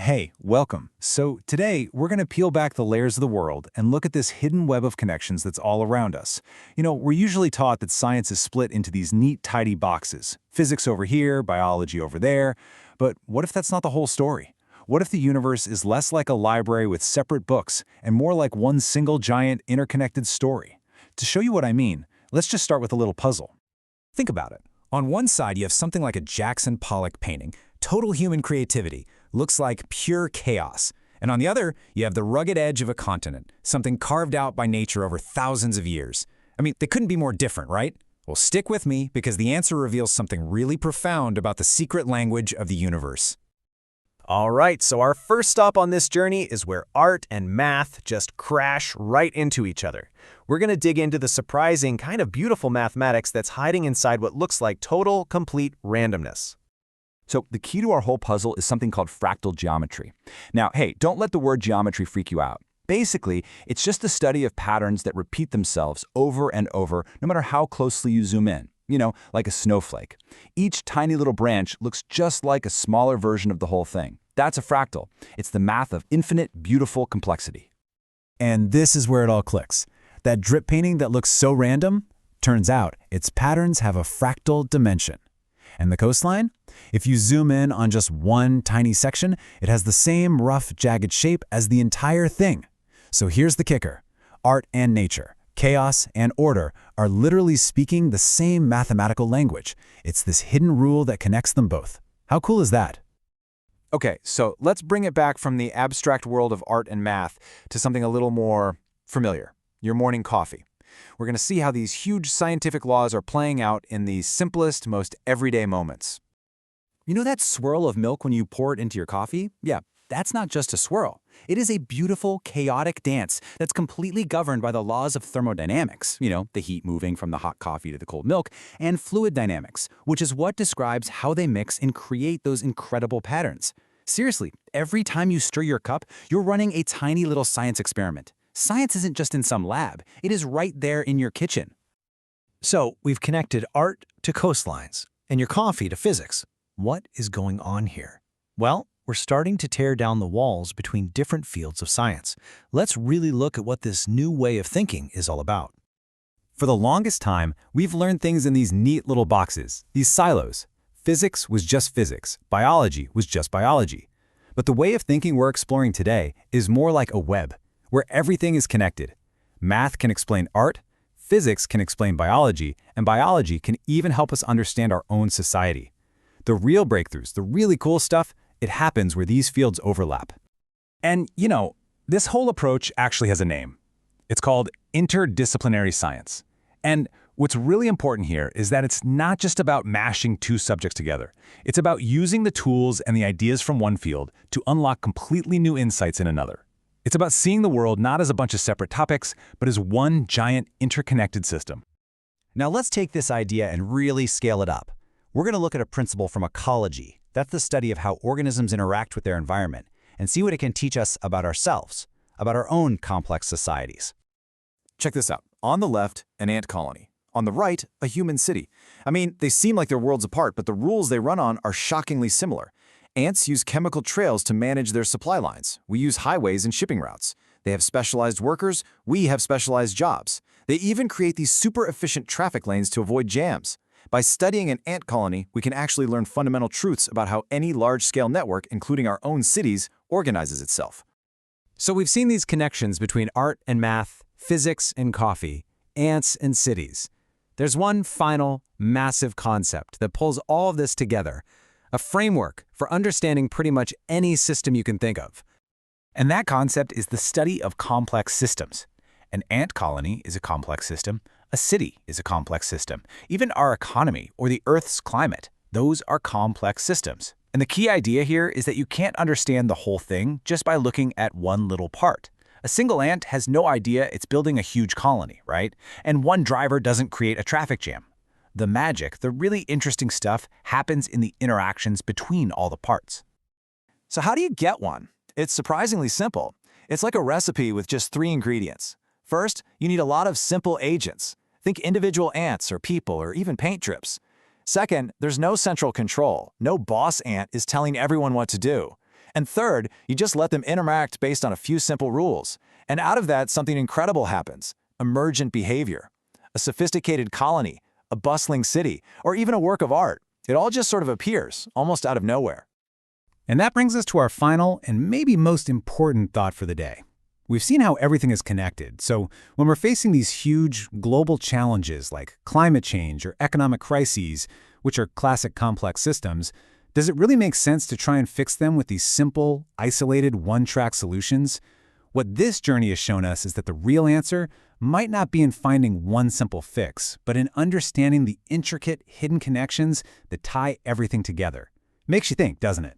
Hey, welcome. So today, we're going to peel back the layers of the world and look at this hidden web of connections that's all around us. We're usually taught that science is split into these neat, tidy boxes. Physics over here, biology over there. But what if that's not the whole story? What if the universe is less like a library with separate books and more like one single giant interconnected story? To show you what I mean, let's just start with a little puzzle. Think about it. On one side, you have something like a Jackson Pollock painting, total human creativity, looks like pure chaos. And on the other, you have the rugged edge of a continent, something carved out by nature over thousands of years. I mean, they couldn't be more different, right? Well, stick with me because the answer reveals something really profound about the secret language of the universe. All right, so our first stop on this journey is where art and math just crash right into each other. We're going to dig into the surprising, kind of beautiful mathematics that's hiding inside what looks like total, complete randomness. So the key to our whole puzzle is something called fractal geometry. Now, hey, don't let the word geometry freak you out. Basically, it's just the study of patterns that repeat themselves over and over, no matter how closely you zoom in. Like a snowflake. Each tiny little branch looks just like a smaller version of the whole thing. That's a fractal. It's the math of infinite, beautiful complexity. And this is where it all clicks. That drip painting that looks so random, turns out its patterns have a fractal dimension. And the coastline? If you zoom in on just one tiny section, it has the same rough, jagged shape as the entire thing. So here's the kicker. Art and nature, chaos and order are literally speaking the same mathematical language. It's this hidden rule that connects them both. How cool is that? Okay, so let's bring it back from the abstract world of art and math to something a little more familiar, your morning coffee. We're going to see how these huge scientific laws are playing out in the simplest, most everyday moments. You know that swirl of milk when you pour it into your coffee? Yeah, that's not just a swirl. It is a beautiful, chaotic dance that's completely governed by the laws of thermodynamics, the heat moving from the hot coffee to the cold milk, and fluid dynamics, which is what describes how they mix and create those incredible patterns. Seriously, every time you stir your cup, you're running a tiny little science experiment. Science isn't just in some lab, it is right there in your kitchen. So we've connected art to coastlines and your coffee to physics. What is going on here? Well, we're starting to tear down the walls between different fields of science. Let's really look at what this new way of thinking is all about. For the longest time, we've learned things in these neat little boxes, these silos. Physics was just physics, biology was just biology. But the way of thinking we're exploring today is more like a web, where everything is connected. Math can explain art, physics can explain biology, and biology can even help us understand our own society. The real breakthroughs, the really cool stuff, it happens where these fields overlap. And, this whole approach actually has a name. It's called interdisciplinary science. And what's really important here is that it's not just about mashing two subjects together. It's about using the tools and the ideas from one field to unlock completely new insights in another. It's about seeing the world not as a bunch of separate topics, but as one giant interconnected system. Now let's take this idea and really scale it up. We're going to look at a principle from ecology. That's the study of how organisms interact with their environment, and see what it can teach us about ourselves, about our own complex societies. Check this out. On the left, an ant colony. On the right, a human city. I mean, they seem like they're worlds apart, but the rules they run on are shockingly similar. Ants use chemical trails to manage their supply lines. We use highways and shipping routes. They have specialized workers. We have specialized jobs. They even create these super efficient traffic lanes to avoid jams. By studying an ant colony, we can actually learn fundamental truths about how any large-scale network, including our own cities, organizes itself. So we've seen these connections between art and math, physics and coffee, ants and cities. There's one final, massive concept that pulls all of this together, a framework for understanding pretty much any system you can think of. And that concept is the study of complex systems. An ant colony is a complex system. A city is a complex system. Even our economy or the Earth's climate, those are complex systems. And the key idea here is that you can't understand the whole thing just by looking at one little part. A single ant has no idea it's building a huge colony, right? And one driver doesn't create a traffic jam. The magic, the really interesting stuff, happens in the interactions between all the parts. So how do you get one? It's surprisingly simple. It's like a recipe with just 3 ingredients. First, you need a lot of simple agents. Think individual ants or people or even paint drips. Second, there's no central control. No boss ant is telling everyone what to do. And third, you just let them interact based on a few simple rules. And out of that, something incredible happens. Emergent behavior. A sophisticated colony, a bustling city, or even a work of art. It all just sort of appears, almost out of nowhere. And that brings us to our final and maybe most important thought for the day. We've seen how everything is connected, so when we're facing these huge global challenges like climate change or economic crises, which are classic complex systems, does it really make sense to try and fix them with these simple, isolated, one-track solutions? What this journey has shown us is that the real answer might not be in finding one simple fix, but in understanding the intricate, hidden connections that tie everything together. Makes you think, doesn't it?